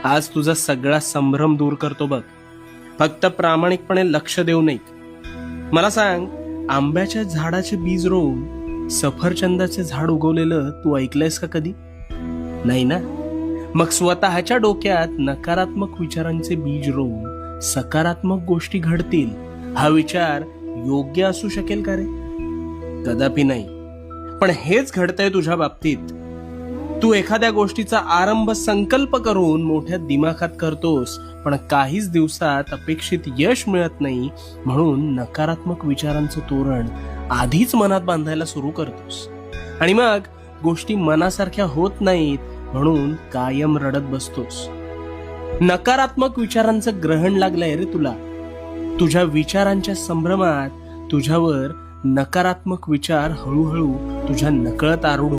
आज तुझा सगळा संभ्रम दूर करतो बघ. फक्त प्रामाणिकपणे लक्ष देऊ नये. मला सांग, आंब्याच्या झाडाचे बीज रोवून सफरचंदाचे झाड उगवलेलं तू ऐकलंयस का कधी? नाही ना. मग स्वतःच्या डोक्यात नकारात्मक विचारांचे बीज रोवून सकारात्मक गोष्टी घडतील हा विचार योग्य असू शकेल का रे? कदापि नाही. पण हेच घडतंय तुझ्या बाबतीत. तू एखाद्या गोष्टीचा आरंभ संकल्प करून मोठ्या दिमाखात करतोस, पण काहीच दिवसात अपेक्षित यश मिळत नाही, म्हणून नकारात्मक विचारांचं तोरण आधीच मनात बांधायला सुरू करतोस. आणि मग गोष्टी मनासारख्या होत नाहीत, म्हणून कायम रडत बसतोस. नकारात्मक विचारांचं ग्रहण लागलंय रे तुला. तुझ्या विचारांच्या संभ्रमात तुझ्यावर नकारात्मक विचार हळूहळू तुझ्या नकळत आरूढ